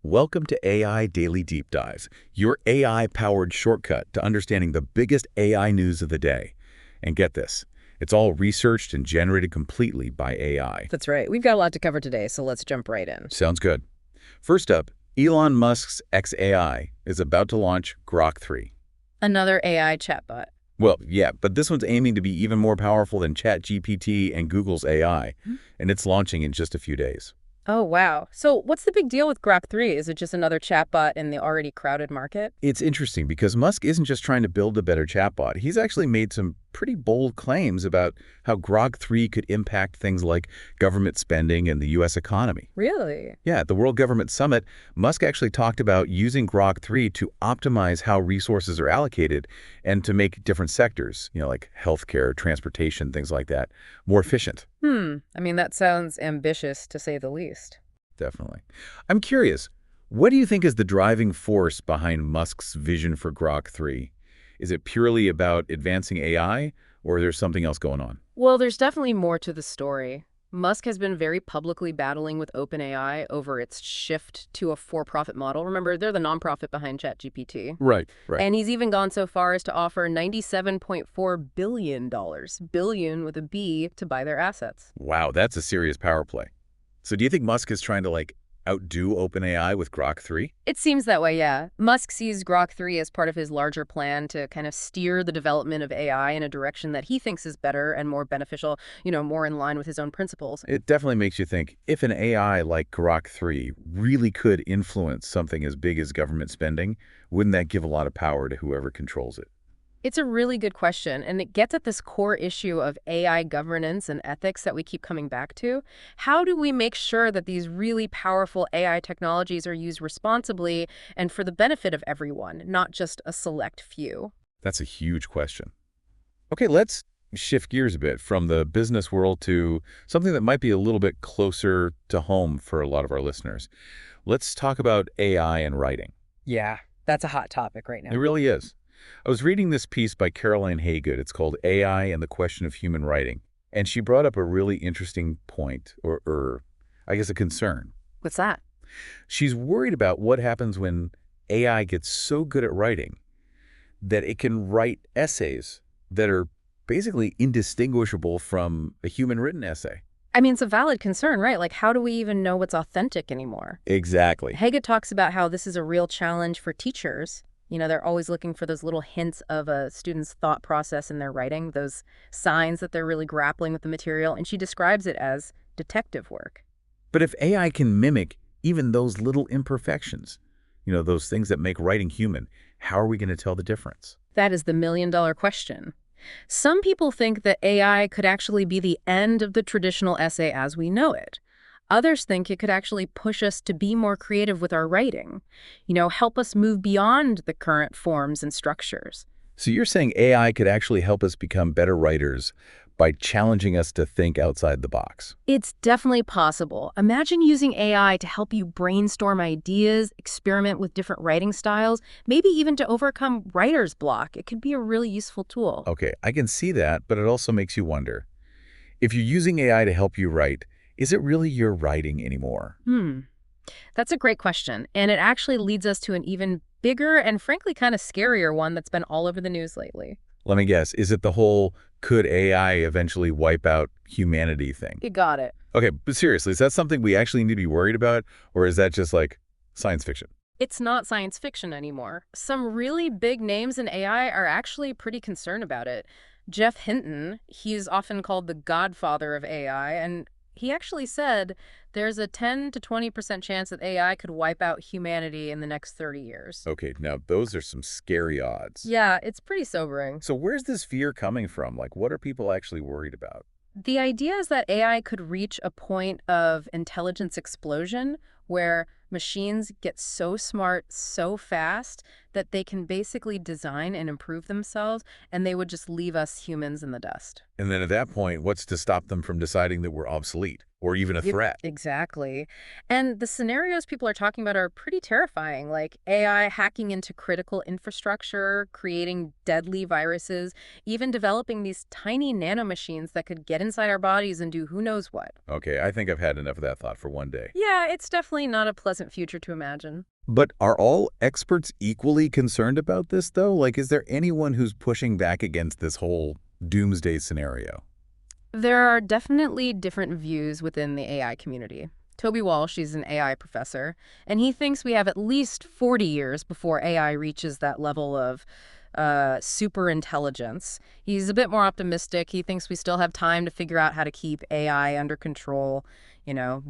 Welcome to AI Daily Deep Dive, your AI-powered shortcut to understanding the biggest AI news of the day. And get this, it's all researched and generated completely by AI. That's right. We've got a lot to cover today, so let's jump right in. Sounds good. First up, Elon Musk's XAI is about to launch Grok 3. Another AI chatbot. Well, yeah, but this one's aiming to be even more powerful than ChatGPT and Google's AI, and it's launching in just a few days. Oh, wow. So what's the big deal with Grok 3? Is it just another chatbot in the already crowded market? It's interesting because Musk isn't just trying to build a better chatbot. He's actually made some pretty bold claims about how Grok 3 could impact things like government spending and the U.S. economy. Really? Yeah, at the World Government Summit, Musk actually talked about using Grok 3 to optimize how resources are allocated and to make different sectors, like healthcare, transportation, things like that, more efficient. I mean, that sounds ambitious to say the least. Definitely. I'm curious, what do you think is the driving force behind Musk's vision for Grok 3? Is it purely about advancing AI, or is there something else going on? Well, there's definitely more to the story. Musk has been very publicly battling with OpenAI over its shift to a for-profit model. Remember, they're the nonprofit behind ChatGPT. Right. And he's even gone so far as to offer $97.4 billion, billion with a B, to buy their assets. Wow, that's a serious power play. So do you think Musk is trying to, outdo OpenAI with Grok 3? It seems that way, yeah. Musk sees Grok 3 as part of his larger plan to kind of steer the development of AI in a direction that he thinks is better and more beneficial, more in line with his own principles. It definitely makes you think, if an AI like Grok 3 really could influence something as big as government spending, wouldn't that give a lot of power to whoever controls it? It's a really good question, and it gets at this core issue of AI governance and ethics that we keep coming back to. How do we make sure that these really powerful AI technologies are used responsibly and for the benefit of everyone, not just a select few? That's a huge question. Okay, let's shift gears a bit from the business world to something that might be a little bit closer to home for a lot of our listeners. Let's talk about AI and writing. Yeah, that's a hot topic right now. It really is. I was reading this piece by Caroline Hagood. It's called AI and the Question of Human Writing. And she brought up a really interesting point, or I guess a concern. What's that? She's worried about what happens when AI gets so good at writing that it can write essays that are basically indistinguishable from a human-written essay. I mean, it's a valid concern, right? Like, how do we even know what's authentic anymore? Exactly. Hagood talks about how this is a real challenge for teachers. They're always looking for those little hints of a student's thought process in their writing, those signs that they're really grappling with the material, and she describes it as detective work. But if AI can mimic even those little imperfections, those things that make writing human, how are we going to tell the difference? That is the million-dollar question. Some people think that AI could actually be the end of the traditional essay as we know it. Others think it could actually push us to be more creative with our writing, help us move beyond the current forms and structures. So you're saying AI could actually help us become better writers by challenging us to think outside the box? It's definitely possible. Imagine using AI to help you brainstorm ideas, experiment with different writing styles, maybe even to overcome writer's block. It could be a really useful tool. Okay, I can see that, but it also makes you wonder. If you're using AI to help you write, is it really your writing anymore? That's a great question. And it actually leads us to an even bigger and frankly kind of scarier one that's been all over the news lately. Let me guess. Is it the whole could AI eventually wipe out humanity thing? You got it. Okay, but seriously, is that something we actually need to be worried about? Or is that just like science fiction? It's not science fiction anymore. Some really big names in AI are actually pretty concerned about it. Jeff Hinton, he's often called the godfather of AI, and he actually said there's a 10 to 20% chance that AI could wipe out humanity in the next 30 years. Okay, now those are some scary odds. Yeah, it's pretty sobering. So where's this fear coming from? What are people actually worried about? The idea is that AI could reach a point of intelligence explosion where machines get so smart so fast that they can basically design and improve themselves, and they would just leave us humans in the dust. And then at that point, what's to stop them from deciding that we're obsolete or even a threat? Exactly. And the scenarios people are talking about are pretty terrifying, like AI hacking into critical infrastructure, creating deadly viruses, even developing these tiny nanomachines that could get inside our bodies and do who knows what. Okay, I think I've had enough of that thought for one day. Yeah, it's definitely definitely not a pleasant future to imagine. But are all experts equally concerned about this, though? Like, is there anyone who's pushing back against this whole doomsday scenario? There are definitely different views within the AI community. Toby Walsh, he's an AI professor, and he thinks we have at least 40 years before AI reaches that level of super intelligence. He's a bit more optimistic. He thinks we still have time to figure out how to keep AI under control,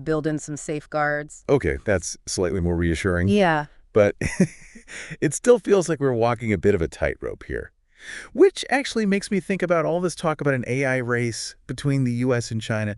build in some safeguards. Okay, that's slightly more reassuring. Yeah. But it still feels like we're walking a bit of a tightrope here. Which actually makes me think about all this talk about an AI race between the US and China.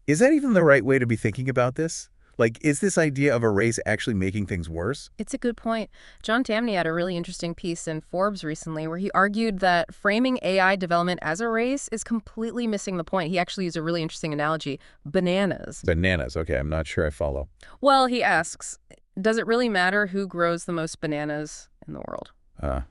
Is that even the right way to be thinking about this? Like, is this idea of a race actually making things worse? It's a good point. John Tamny had a really interesting piece in Forbes recently where he argued that framing AI development as a race is completely missing the point. He actually used a really interesting analogy, bananas. Bananas. Okay, I'm not sure I follow. Well, he asks, does it really matter who grows the most bananas in the world?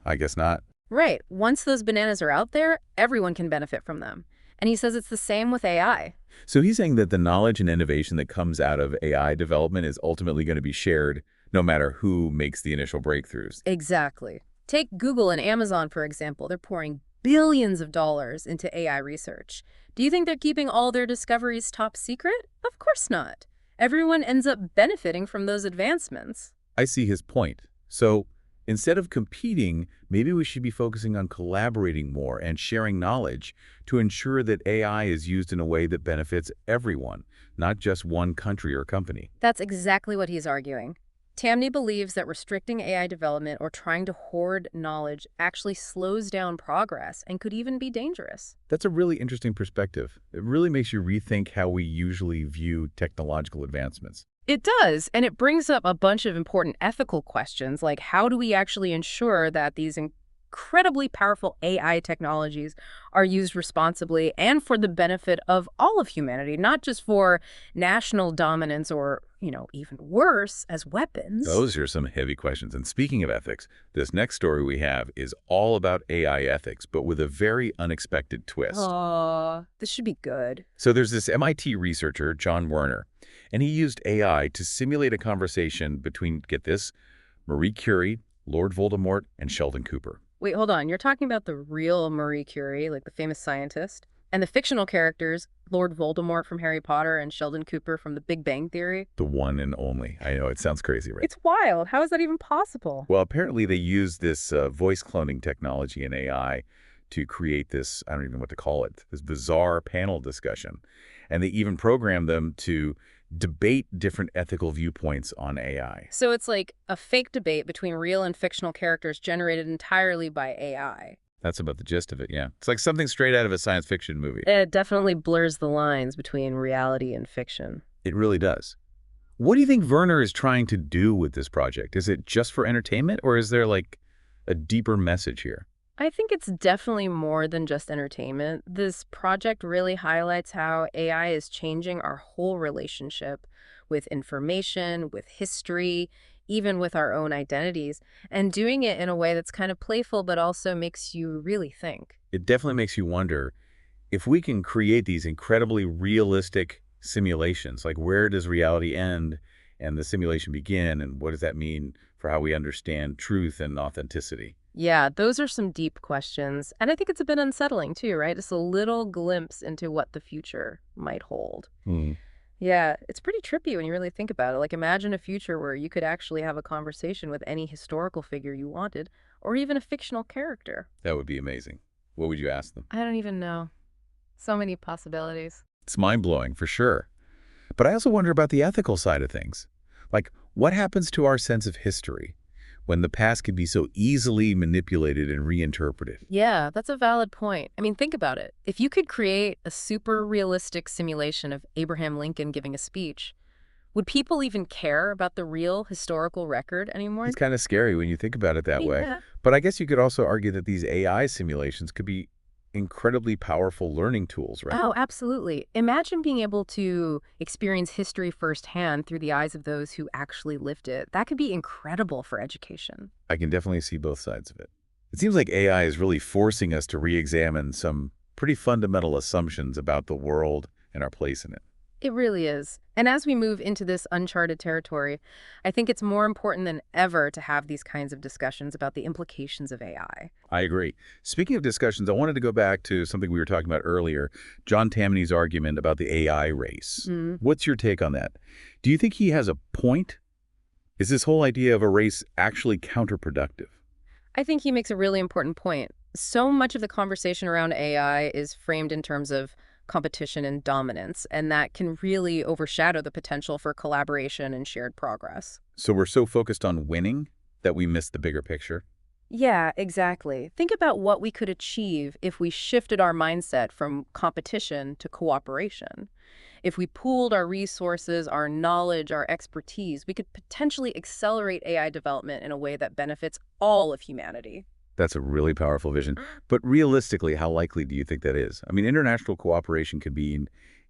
I guess not. Right. Once those bananas are out there, everyone can benefit from them. And he says it's the same with AI. So he's saying that the knowledge and innovation that comes out of AI development is ultimately going to be shared no matter who makes the initial breakthroughs. Exactly. Take Google and Amazon, for example. They're pouring billions of dollars into AI research. Do you think they're keeping all their discoveries top secret? Of course not. Everyone ends up benefiting from those advancements. I see his point. So instead of competing, maybe we should be focusing on collaborating more and sharing knowledge to ensure that AI is used in a way that benefits everyone, not just one country or company. That's exactly what he's arguing. Tamny believes that restricting AI development or trying to hoard knowledge actually slows down progress and could even be dangerous. That's a really interesting perspective. It really makes you rethink how we usually view technological advancements. It does, and it brings up a bunch of important ethical questions, like how do we actually ensure that these incredibly powerful AI technologies are used responsibly and for the benefit of all of humanity, not just for national dominance or, even worse, as weapons. Those are some heavy questions. And speaking of ethics, this next story we have is all about AI ethics, but with a very unexpected twist. Aw, this should be good. So there's this MIT researcher, John Werner, and he used AI to simulate a conversation between, get this, Marie Curie, Lord Voldemort, and Sheldon Cooper. Wait, hold on. You're talking about the real Marie Curie, like the famous scientist, and the fictional characters, Lord Voldemort from Harry Potter and Sheldon Cooper from The Big Bang Theory? The one and only. I know, it sounds crazy, right? It's wild. How is that even possible? Well, apparently they used this voice cloning technology in AI to create this, I don't even know what to call it, this bizarre panel discussion. And they even programmed them to debate different ethical viewpoints on AI. So it's like a fake debate between real and fictional characters generated entirely by AI. That's about the gist of it, yeah. It's like something straight out of a science fiction movie. It definitely blurs the lines between reality and fiction. It really does. What do you think Werner is trying to do with this project? Is it just for entertainment, or is there like a deeper message here? I think it's definitely more than just entertainment. This project really highlights how AI is changing our whole relationship with information, with history, even with our own identities, and doing it in a way that's kind of playful but also makes you really think. It definitely makes you wonder if we can create these incredibly realistic simulations, like where does reality end and the simulation begin, and what does that mean for how we understand truth and authenticity? Yeah, those are some deep questions. And I think it's a bit unsettling too, right? It's a little glimpse into what the future might hold. Hmm. Yeah, it's pretty trippy when you really think about it. Like, imagine a future where you could actually have a conversation with any historical figure you wanted, or even a fictional character. That would be amazing. What would you ask them? I don't even know. So many possibilities. It's mind-blowing, for sure. But I also wonder about the ethical side of things. Like, what happens to our sense of history when the past can be so easily manipulated and reinterpreted? Yeah, that's a valid point. I mean, think about it. If you could create a super realistic simulation of Abraham Lincoln giving a speech, would people even care about the real historical record anymore? It's kind of scary when you think about it that way. Yeah. But I guess you could also argue that these AI simulations could be incredibly powerful learning tools, right? Oh, absolutely. Imagine being able to experience history firsthand through the eyes of those who actually lived it. That could be incredible for education. I can definitely see both sides of it. It seems like AI is really forcing us to re-examine some pretty fundamental assumptions about the world and our place in it. It really is. And as we move into this uncharted territory, I think it's more important than ever to have these kinds of discussions about the implications of AI. I agree. Speaking of discussions, I wanted to go back to something we were talking about earlier, John Tammany's argument about the AI race. Mm. What's your take on that? Do you think he has a point? Is this whole idea of a race actually counterproductive? I think he makes a really important point. So much of the conversation around AI is framed in terms of competition and dominance, and that can really overshadow the potential for collaboration and shared progress. So we're so focused on winning that we miss the bigger picture? Yeah, exactly. Think about what we could achieve if we shifted our mindset from competition to cooperation. If we pooled our resources, our knowledge, our expertise, we could potentially accelerate AI development in a way that benefits all of humanity. That's a really powerful vision. But realistically, how likely do you think that is? I mean, international cooperation can be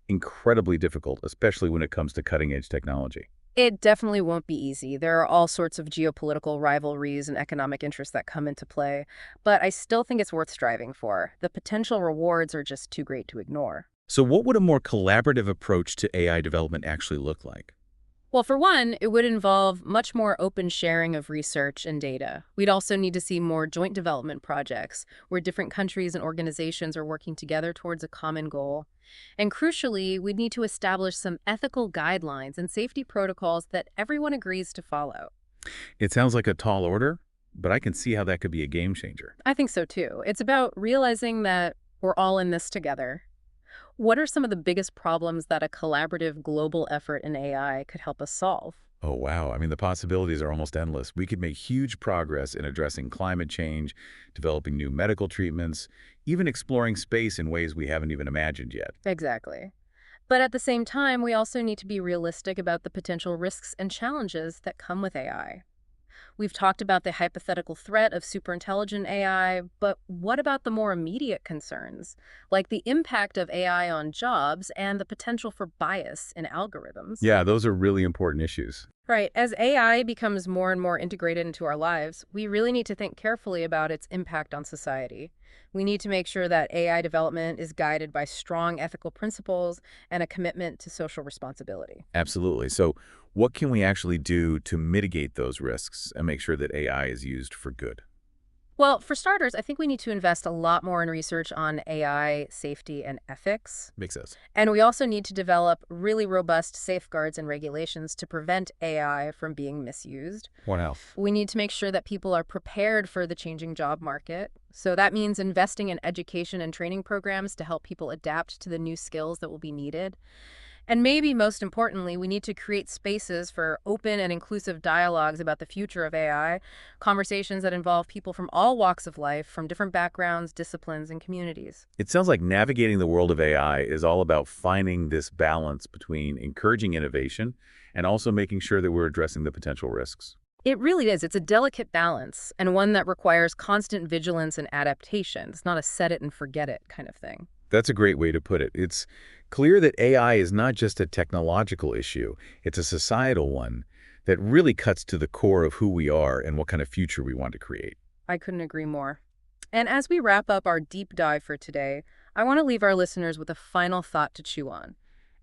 incredibly difficult, especially when it comes to cutting-edge technology. It definitely won't be easy. There are all sorts of geopolitical rivalries and economic interests that come into play, but I still think it's worth striving for. The potential rewards are just too great to ignore. So what would a more collaborative approach to AI development actually look like? Well, for one, it would involve much more open sharing of research and data. We'd also need to see more joint development projects where different countries and organizations are working together towards a common goal. And crucially, we'd need to establish some ethical guidelines and safety protocols that everyone agrees to follow. It sounds like a tall order, but I can see how that could be a game changer. I think so too. It's about realizing that we're all in this together. What are some of the biggest problems that a collaborative global effort in AI could help us solve? Oh, wow. I mean, the possibilities are almost endless. We could make huge progress in addressing climate change, developing new medical treatments, even exploring space in ways we haven't even imagined yet. Exactly. But at the same time, we also need to be realistic about the potential risks and challenges that come with AI. We've talked about the hypothetical threat of superintelligent AI, but what about the more immediate concerns, like the impact of AI on jobs and the potential for bias in algorithms? Yeah, those are really important issues. Right. As AI becomes more and more integrated into our lives, we really need to think carefully about its impact on society. We need to make sure that AI development is guided by strong ethical principles and a commitment to social responsibility. Absolutely. So what can we actually do to mitigate those risks and make sure that AI is used for good? Well, for starters, I think we need to invest a lot more in research on AI safety and ethics. Makes sense. And we also need to develop really robust safeguards and regulations to prevent AI from being misused. Wow. We need to make sure that people are prepared for the changing job market. So that means investing in education and training programs to help people adapt to the new skills that will be needed. And maybe most importantly, we need to create spaces for open and inclusive dialogues about the future of AI, conversations that involve people from all walks of life, from different backgrounds, disciplines, and communities. It sounds like navigating the world of AI is all about finding this balance between encouraging innovation and also making sure that we're addressing the potential risks. It really is. It's a delicate balance and one that requires constant vigilance and adaptation. It's not a set it and forget it kind of thing. That's a great way to put it. It's clear that AI is not just a technological issue, it's a societal one that really cuts to the core of who we are and what kind of future we want to create. I couldn't agree more. And as we wrap up our deep dive for today, I want to leave our listeners with a final thought to chew on.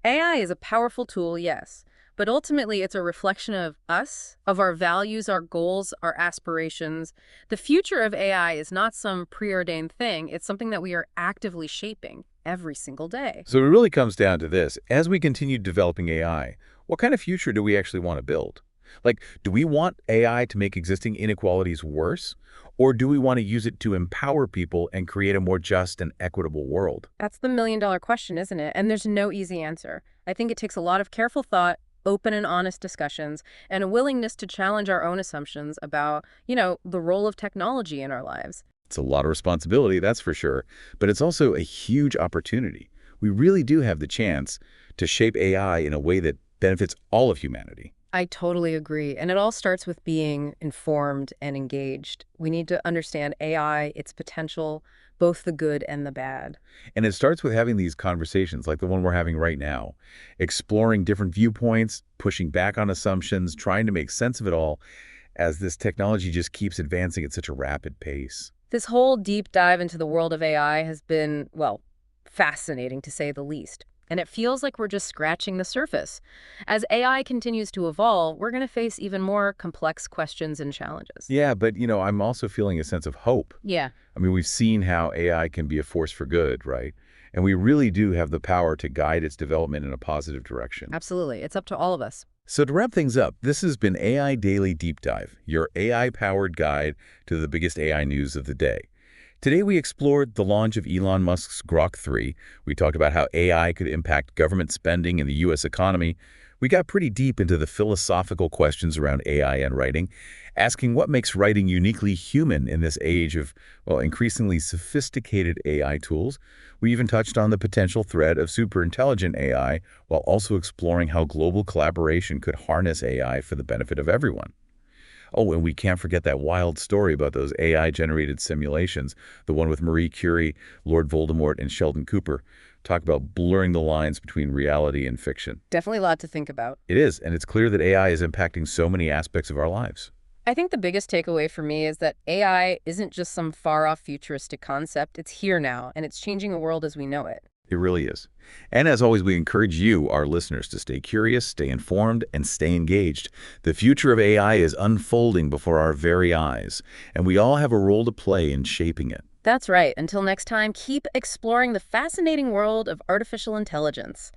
AI is a powerful tool, yes, but ultimately it's a reflection of us, of our values, our goals, our aspirations. The future of AI is not some preordained thing, it's something that we are actively shaping every single day. So it really comes down to this. As we continue developing AI, what kind of future do we actually want to build? Like, do we want AI to make existing inequalities worse? Or do we want to use it to empower people and create a more just and equitable world? That's the million-dollar question, isn't it? And there's no easy answer. I think it takes a lot of careful thought, open and honest discussions, and a willingness to challenge our own assumptions about, the role of technology in our lives. It's a lot of responsibility, that's for sure, but it's also a huge opportunity. We really do have the chance to shape AI in a way that benefits all of humanity. I totally agree. And it all starts with being informed and engaged. We need to understand AI, its potential, both the good and the bad. And it starts with having these conversations like the one we're having right now, exploring different viewpoints, pushing back on assumptions, trying to make sense of it all as this technology just keeps advancing at such a rapid pace. This whole deep dive into the world of AI has been, well, fascinating to say the least. And it feels like we're just scratching the surface. As AI continues to evolve, we're going to face even more complex questions and challenges. Yeah, but I'm also feeling a sense of hope. Yeah, I mean, we've seen how AI can be a force for good, right? And we really do have the power to guide its development in a positive direction. absolutely. It's up to all of us. So to wrap things up, this has been AI Daily Deep Dive, your AI-powered guide to the biggest AI news of the day. Today we explored the launch of Elon Musk's Grok 3. We talked about how AI could impact government spending and the U.S. economy. We got pretty deep into the philosophical questions around AI and writing, asking what makes writing uniquely human in this age of, well, increasingly sophisticated AI tools. We even touched on the potential threat of superintelligent AI while also exploring how global collaboration could harness AI for the benefit of everyone. Oh, and we can't forget that wild story about those AI-generated simulations, the one with Marie Curie, Lord Voldemort, and Sheldon Cooper. Talk about blurring the lines between reality and fiction. Definitely a lot to think about. It is, and it's clear that AI is impacting so many aspects of our lives. I think the biggest takeaway for me is that AI isn't just some far-off futuristic concept. It's here now, and it's changing the world as we know it. It really is. And as always, we encourage you, our listeners, to stay curious, stay informed, and stay engaged. The future of AI is unfolding before our very eyes, and we all have a role to play in shaping it. That's right. Until next time, keep exploring the fascinating world of artificial intelligence.